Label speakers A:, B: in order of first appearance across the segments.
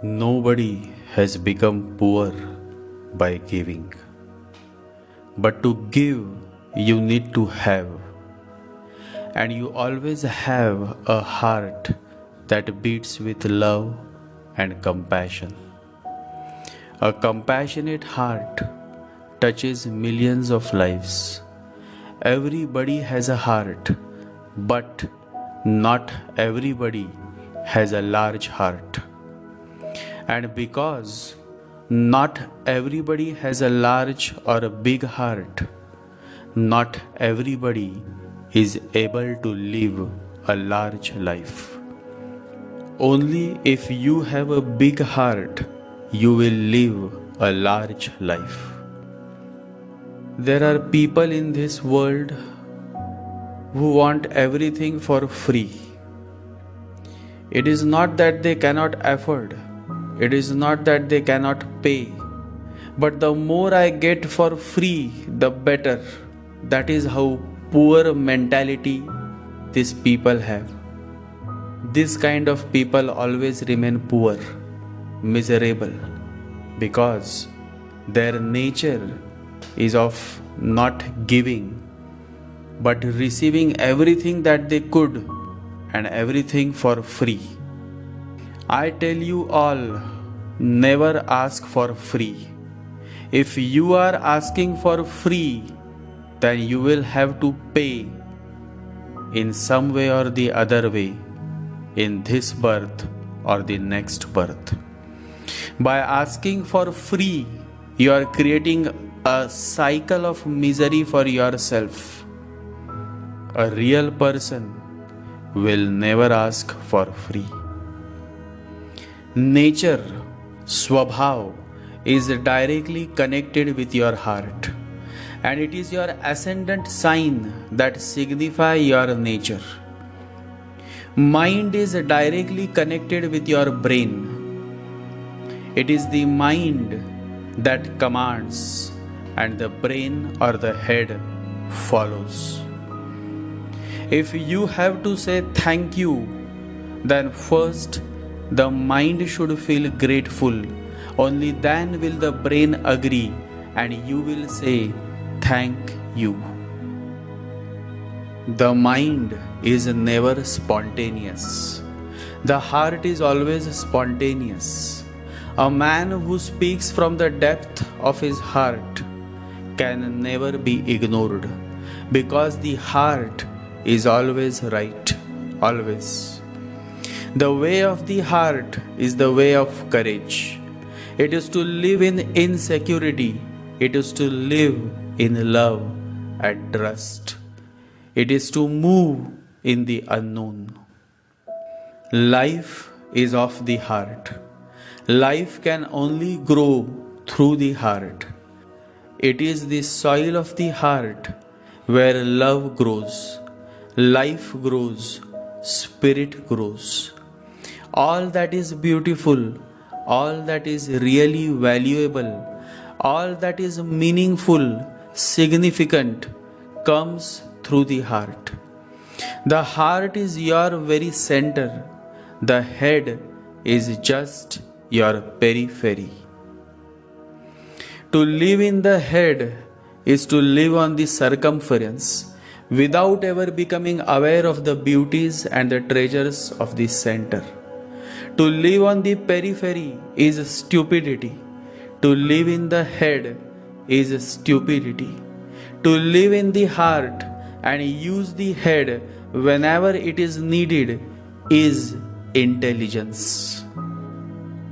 A: Nobody has become poor by giving. But to give, you need to have. And you always have a heart that beats with love and compassion. A compassionate heart touches millions of lives. Everybody has a heart, but not everybody has a large heart. And because not everybody has a large or a big heart, not everybody is able to live a large life. Only if you have a big heart, you will live a large life. There are people in this world who want everything for free. It is not that they cannot afford. It is not that they cannot pay, but the more I get for free, the better. That is how poor mentality these people have. This kind of people always remain poor, miserable, because their nature is of not giving, but receiving everything that they could and everything for free. I tell you all, never ask for free. If you are asking for free, then you will have to pay in some way or the other way, in this birth or the next birth. By asking for free, you are creating a cycle of misery for yourself. A real person will never ask for free. Nature, Swabhav, is directly connected with your heart, and it is your ascendant sign that signify your nature. Mind is directly connected with your brain. It is the mind that commands, and the brain or the head follows. If you have to say thank you, then first the mind should feel grateful. Only then will the brain agree and you will say thank you. The mind is never spontaneous. The heart is always spontaneous. A man who speaks from the depth of his heart can never be ignored, because the heart is always right, always. The way of the heart is the way of courage. It is to live in insecurity. It is to live in love and trust. It is to move in the unknown. Life is of the heart. Life can only grow through the heart. It is the soil of the heart where love grows, life grows, spirit grows. All that is beautiful, all that is really valuable, all that is meaningful, significant, comes through the heart. The heart is your very center. The head is just your periphery. To live in the head is to live on the circumference without ever becoming aware of the beauties and the treasures of the center. To live on the periphery is stupidity. To live in the head is stupidity. To live in the heart and use the head whenever it is needed is intelligence.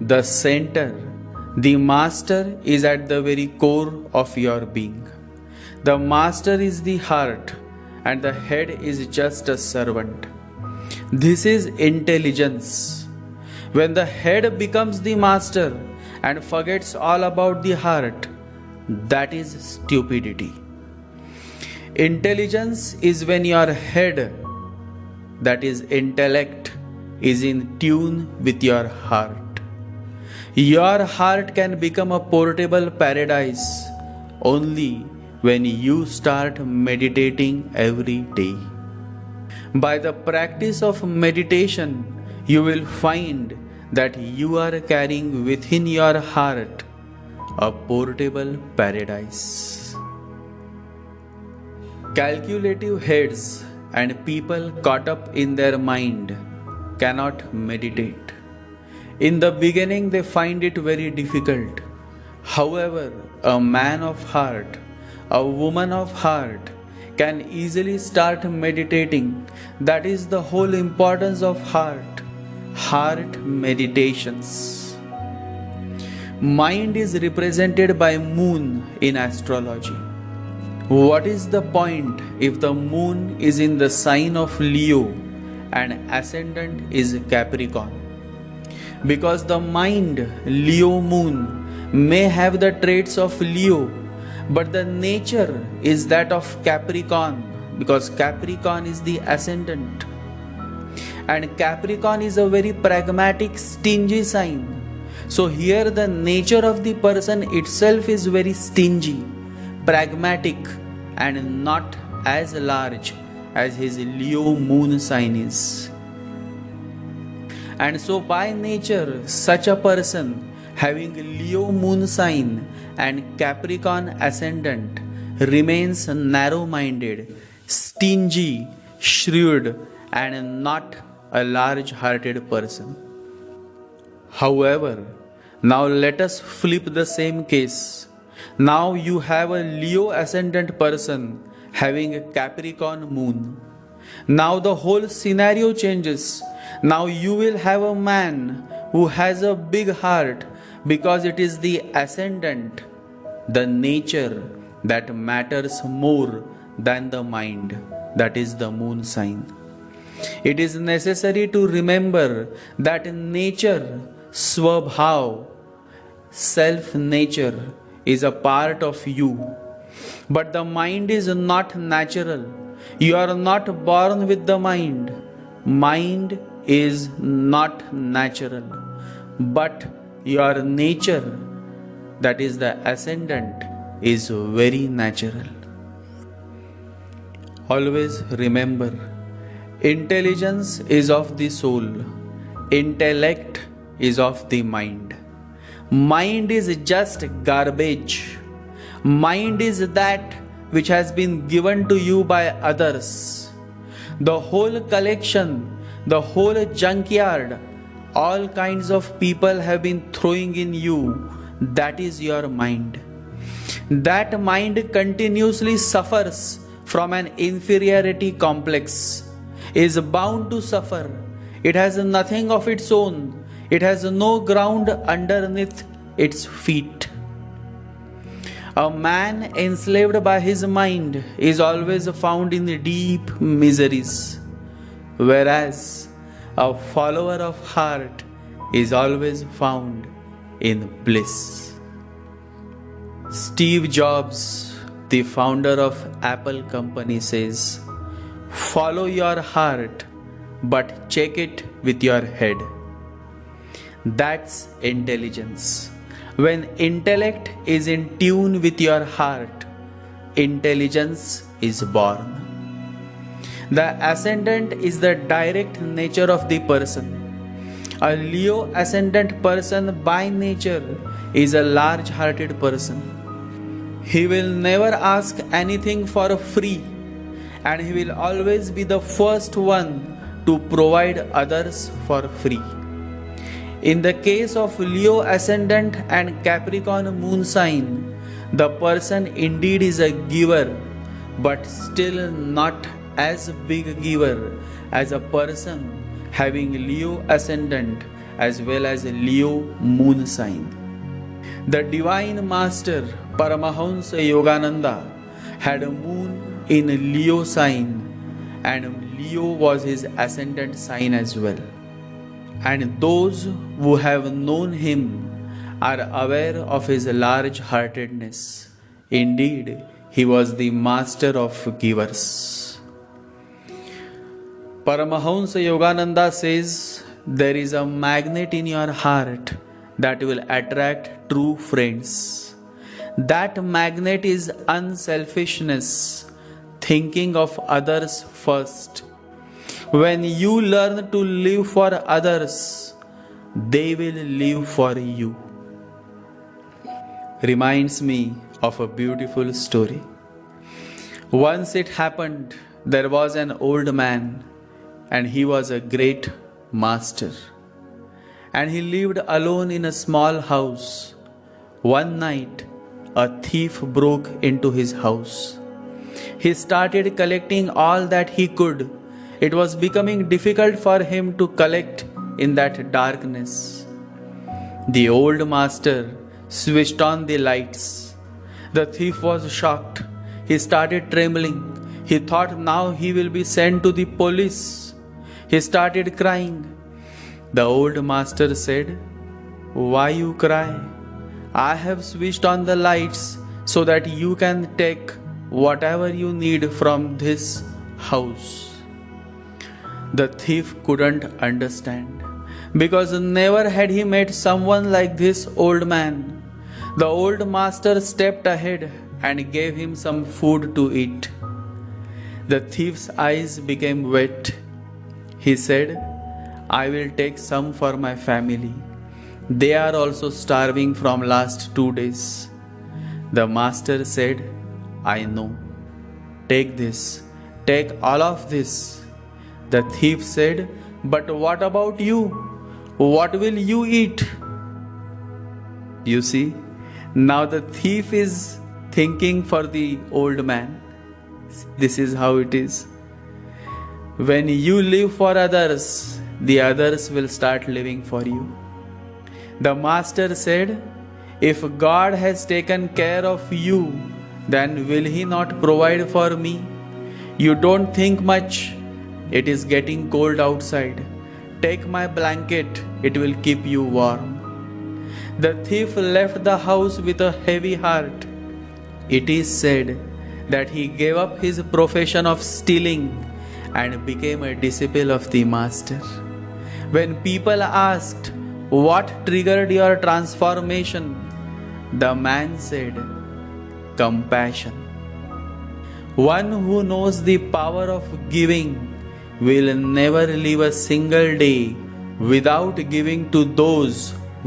A: The center, the master, is at the very core of your being. The master is the heart and the head is just a servant. This is intelligence. When the head becomes the master and forgets all about the heart, that is stupidity. Intelligence is when your head, that is intellect, is in tune with your heart. Your heart can become a portable paradise only when you start meditating every day. By the practice of meditation, you will find that you are carrying within your heart a portable paradise. Calculative heads and people caught up in their mind cannot meditate. In the beginning, they find it very difficult. However, a man of heart, a woman of heart, can easily start meditating. That is the whole importance of heart meditations. Mind is represented by moon in astrology. What is the point if the moon is in the sign of Leo and ascendant is Capricorn? Because the mind, Leo moon, may have the traits of Leo, but the nature is that of Capricorn, because Capricorn is the ascendant. And Capricorn is a very pragmatic, stingy sign. So here the nature of the person itself is very stingy, pragmatic, and not as large as his Leo moon sign is. And so by nature, such a person having Leo moon sign and Capricorn ascendant remains narrow-minded, stingy, shrewd, and not a large-hearted person. However, now let us flip the same case. Now you have a Leo ascendant person having a Capricorn moon. Now the whole scenario changes. Now you will have a man who has a big heart because it is the ascendant, the nature that matters more than the mind, that is the moon sign. It is necessary to remember that nature, swabhav, self-nature is a part of you. But the mind is not natural. You are not born with the mind. Mind is not natural. But your nature, that is the ascendant, is very natural. Always remember, intelligence is of the soul. Intellect is of the mind. Mind is just garbage. Mind is that which has been given to you by others. The whole collection, the whole junkyard, all kinds of people have been throwing in you. That is your mind. That mind continuously suffers from an inferiority complex, is bound to suffer. It has nothing of its own. It has no ground underneath its feet. A man enslaved by his mind is always found in deep miseries, whereas a follower of heart is always found in bliss. Steve Jobs, the founder of Apple company, says, "Follow your heart, but check it with your head." That's intelligence. When intellect is in tune with your heart, intelligence is born. The ascendant is the direct nature of the person. A Leo ascendant person by nature is a large-hearted person. He will never ask anything for free, and he will always be the first one to provide others for free. In the case of Leo ascendant and Capricorn moon sign, the person indeed is a giver, but still not as big giver as a person having Leo ascendant as well as Leo moon sign. The Divine Master Paramahansa Yogananda had a moon in Leo sign, and Leo was his ascendant sign as well. And those who have known him are aware of his large-heartedness. Indeed, he was the master of givers. Paramahansa Yogananda says, there is a magnet in your heart that will attract true friends. That magnet is unselfishness, thinking of others first. When you learn to live for others, they will live for you. Reminds me of a beautiful story. Once it happened, there was an old man, and he was a great master. And he lived alone in a small house. One night, a thief broke into his house. He started collecting all that he could. It was becoming difficult for him to collect in that darkness. The old master switched on the lights. The thief was shocked. He started trembling. He thought now he will be sent to the police. He started crying. The old master said, "Why you cry? I have switched on the lights so that you can take whatever you need from this house." The thief couldn't understand, because never had he met someone like this old man. The old master stepped ahead and gave him some food to eat. The thief's eyes became wet. He said, "I will take some for my family. They are also starving from last 2 days." The master said, "I know. Take this. Take all of this." The thief said, "But what about you? What will you eat?" You see, now the thief is thinking for the old man. This is how it is. When you live for others, the others will start living for you. The master said, "If God has taken care of you, then will He not provide for me? You don't think much. It is getting cold outside. Take my blanket, it will keep you warm." The thief left the house with a heavy heart. It is said that he gave up his profession of stealing and became a disciple of the master. When people asked, "What triggered your transformation?" the man said, "Compassion." One who knows the power of giving will never live a single day without giving to those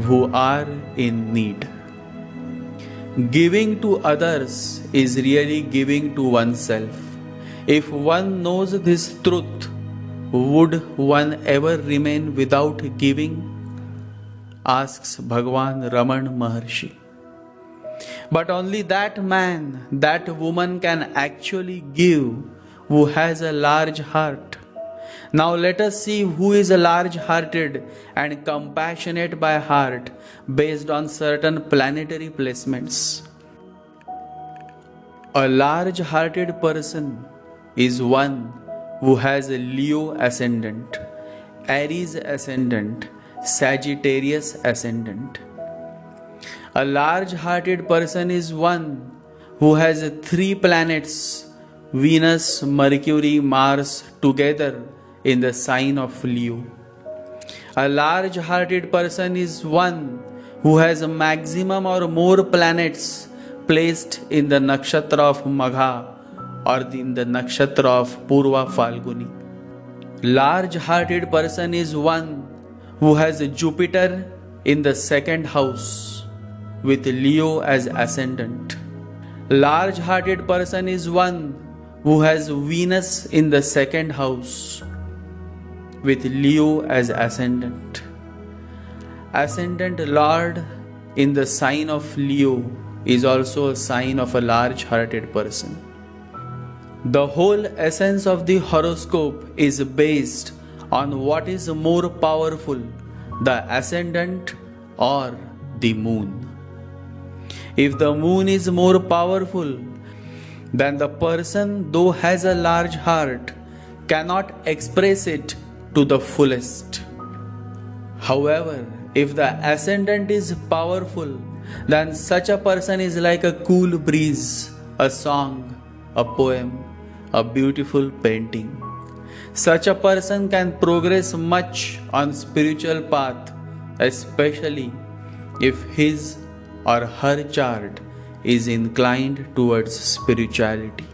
A: who are in need. Giving to others is really giving to oneself. If one knows this truth, would one ever remain without giving? Asks Bhagwan Raman Maharshi. But only that man, that woman can actually give who has a large heart. Now let us see who is a large-hearted and compassionate by heart based on certain planetary placements. A large-hearted person is one who has a Leo ascendant, Aries ascendant, Sagittarius ascendant. A large-hearted person is one who has 3 planets, Venus, Mercury, Mars together in the sign of Leo. A large-hearted person is one who has a maximum or more planets placed in the nakshatra of Magha or in the nakshatra of Purva Falguni. Large-hearted person is one who has Jupiter in the 2nd house with Leo as ascendant. Large-hearted person is one who has Venus in the 2nd house with Leo as ascendant. Ascendant Lord in the sign of Leo is also a sign of a large-hearted person. The whole essence of the horoscope is based on what is more powerful, the ascendant or the moon. If the moon is more powerful, then the person, though has a large heart, cannot express it to the fullest. However, if the ascendant is powerful, then such a person is like a cool breeze, a song, a poem, a beautiful painting. Such a person can progress much on spiritual path, especially if his or her chart is inclined towards spirituality.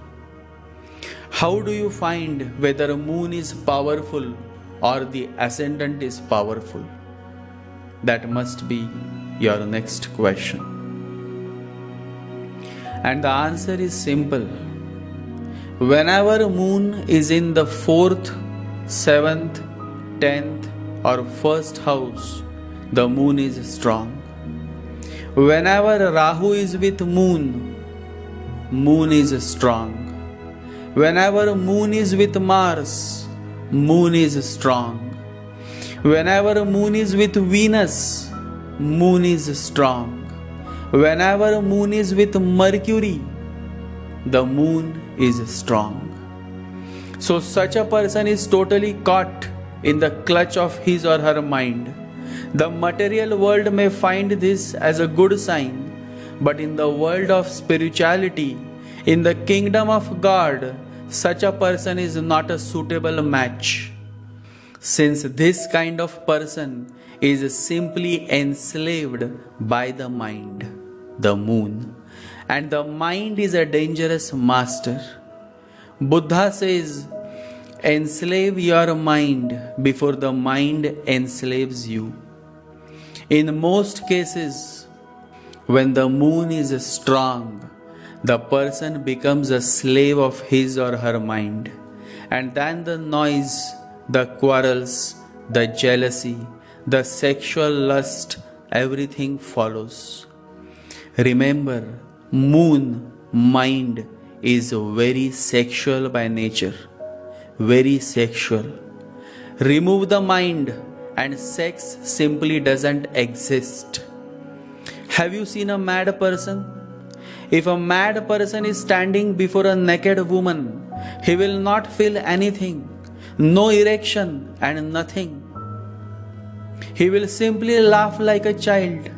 A: How do you find whether a moon is powerful or the ascendant is powerful? That must be your next question. And the answer is simple. Whenever moon is in the 4th, 7th, 10th or 1st house, the moon is strong. Whenever Rahu is with moon, moon is strong. Whenever moon is with Mars, moon is strong. Whenever moon is with Venus, moon is strong. Whenever moon is with Mercury, the moon is strong. So such a person is totally caught in the clutch of his or her mind. The material world may find this as a good sign, but in the world of spirituality, in the kingdom of God, such a person is not a suitable match. Since this kind of person is simply enslaved by the mind, the moon, and the mind is a dangerous master. Buddha says, enslave your mind before the mind enslaves you. In most cases, when the moon is strong, the person becomes a slave of his or her mind, and then the noise, the quarrels, the jealousy, the sexual lust, everything follows. Remember, moon, mind is very sexual by nature, very sexual. Remove the mind and sex simply doesn't exist. Have you seen a mad person? If a mad person is standing before a naked woman, he will not feel anything, no erection and nothing. He will simply laugh like a child.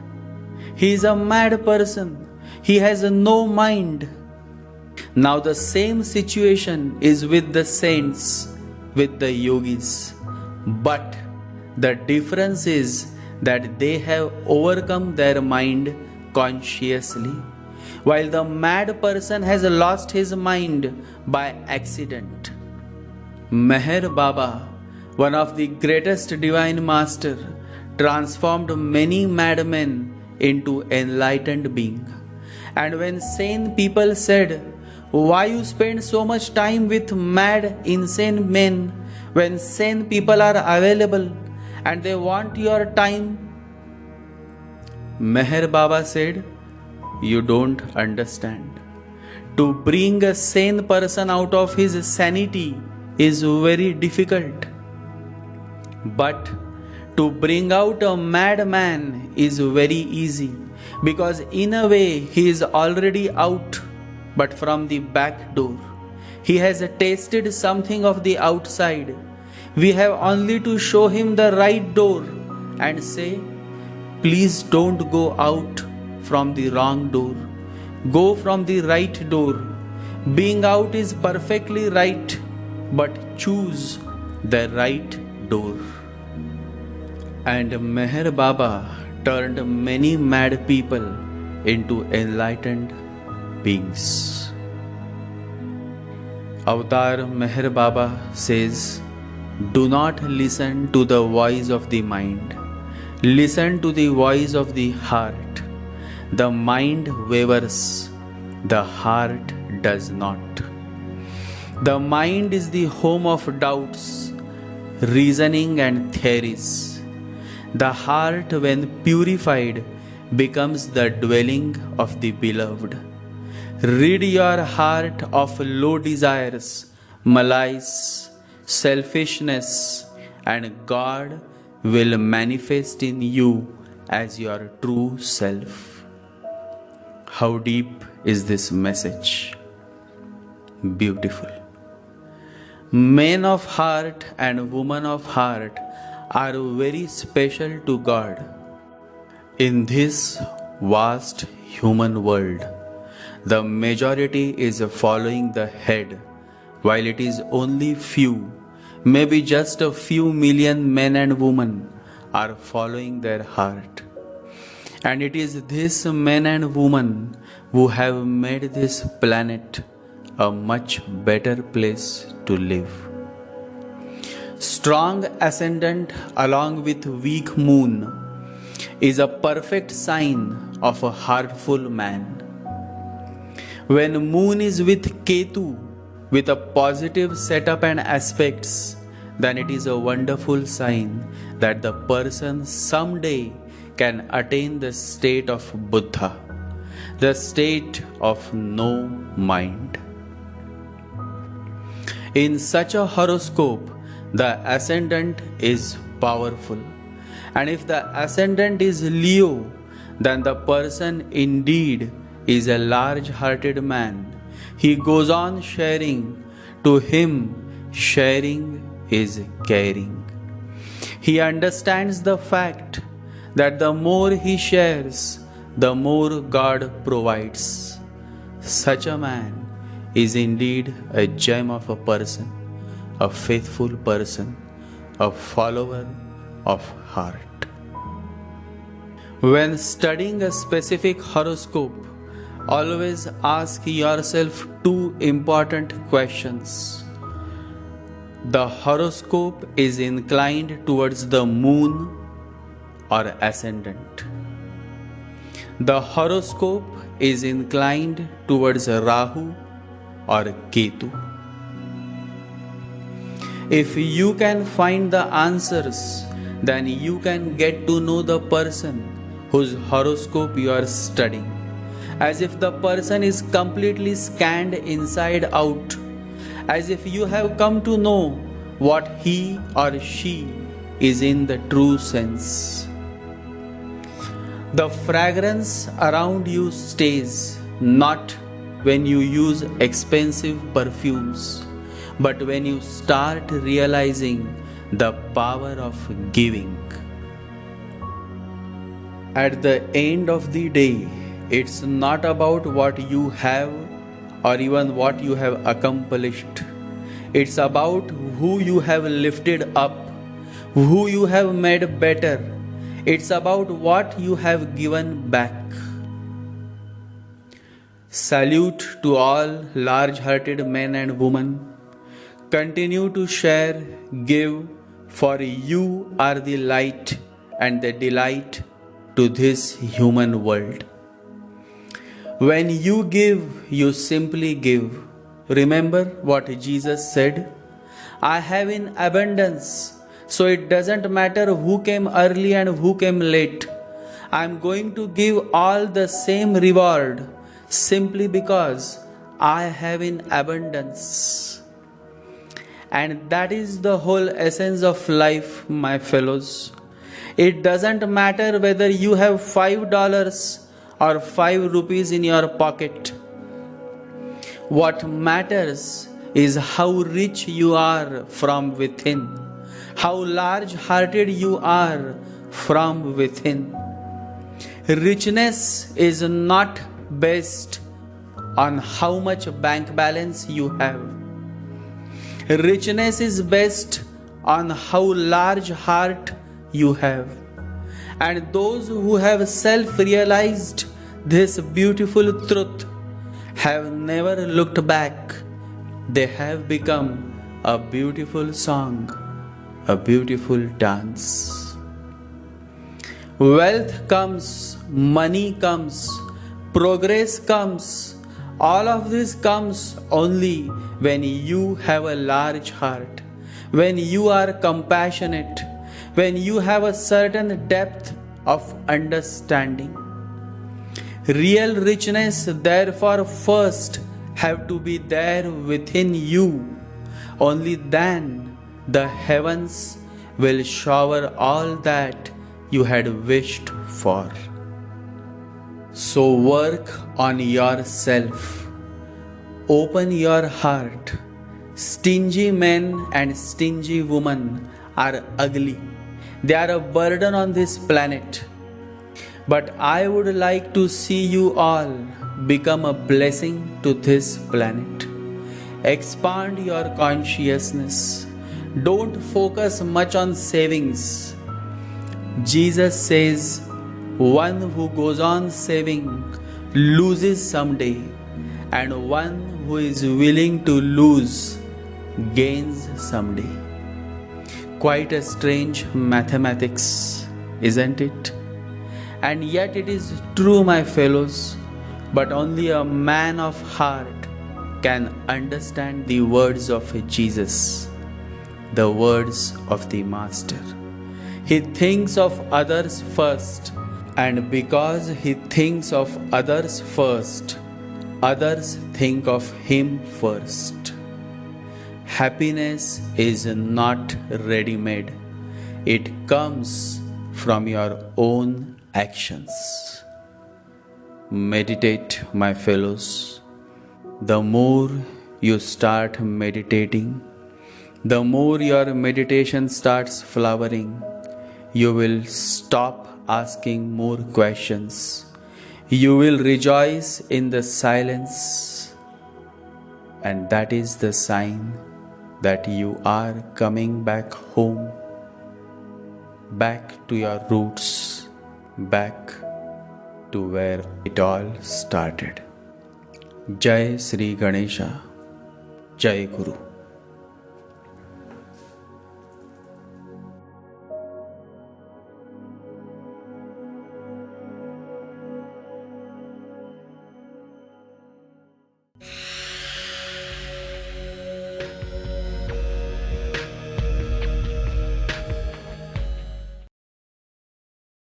A: He is a mad person. He has no mind. Now the same situation is with the saints, with the yogis. But the difference is that they have overcome their mind consciously, while the mad person has lost his mind by accident. Meher Baba, one of the greatest divine master, transformed many madmen into enlightened being. And when sane people said, why you spend so much time with mad, insane men when sane people are available and they want your time? Meher Baba said, you don't understand. To bring a sane person out of his sanity is very difficult. But to bring out a madman is very easy, because in a way he is already out, but from the back door. He has tasted something of the outside. We have only to show him the right door and say, please don't go out from the wrong door. Go from the right door. Being out is perfectly right, but choose the right door. And Meher Baba turned many mad people into enlightened beings. Avatar Meher Baba says, do not listen to the voice of the mind. Listen to the voice of the heart. The mind wavers, the heart does not. The mind is the home of doubts, reasoning and theories. The heart, when purified, becomes the dwelling of the beloved. Rid your heart of low desires, malice, selfishness, and God will manifest in you as your true self. How deep is this message? Beautiful. Men of heart and women of heart are very special to God. In this vast human world, the majority is following the head, while it is only few, maybe just a few million men and women are following their heart. And it is these men and women who have made this planet a much better place to live. Strong ascendant along with weak moon is a perfect sign of a heartful man. When moon is with Ketu with a positive setup and aspects, then it is a wonderful sign that the person someday can attain the state of Buddha, the state of no mind. In such a horoscope, the ascendant is powerful. And if the ascendant is Leo, then the person indeed is a large-hearted man. He goes on sharing. To him, sharing is caring. He understands the fact that the more he shares, the more God provides. Such a man is indeed a gem of a person, a faithful person, a follower of heart. When studying a specific horoscope, always ask yourself two important questions. The horoscope is inclined towards the moon or ascendant. The horoscope is inclined towards Rahu or Ketu. If you can find the answers, then you can get to know the person whose horoscope you are studying, as if the person is completely scanned inside out, as if you have come to know what he or she is in the true sense. The fragrance around you stays not when you use expensive perfumes, but when you start realizing the power of giving. At the end of the day, it's not about what you have or even what you have accomplished. It's about who you have lifted up, who you have made better. It's about what you have given back. Salute to all large-hearted men and women. Continue to share, give, for you are the light and the delight to this human world. When you give, you simply give. Remember what Jesus said? I have in abundance, so it doesn't matter who came early and who came late. I am going to give all the same reward simply because I have in abundance. And that is the whole essence of life, my fellows. It doesn't matter whether you have $5 or 5 rupees in your pocket. What matters is how rich you are from within, how large-hearted you are from within. Richness is not based on how much bank balance you have. Richness is based on how large heart you have. And those who have self-realized this beautiful truth have never looked back. They have become a beautiful song, a beautiful dance. Wealth comes, money comes, progress comes. All of this comes only when you have a large heart, when you are compassionate, when you have a certain depth of understanding. Real richness, therefore, first have to be there within you. Only then the heavens will shower all that you had wished for. So work on yourself. Open your heart. Stingy men and stingy women are ugly. They are a burden on this planet. But I would like to see you all become a blessing to this planet. Expand your consciousness. Don't focus much on savings. Jesus says, one who goes on saving loses someday, and one who is willing to lose gains someday. Quite a strange mathematics, isn't it? And yet it is true, my fellows, but only a man of heart can understand the words of Jesus, the words of the Master. He thinks of others first, and because he thinks of others first, others think of him first. Happiness is not ready made, it comes from your own actions. Meditate, my fellows. The more you start meditating, the more your meditation starts flowering. You will stop asking more questions. You will rejoice in the silence, and that is the sign that you are coming back home, back to your roots, back to where it all started. Jai Sri Ganesha, Jai Guru.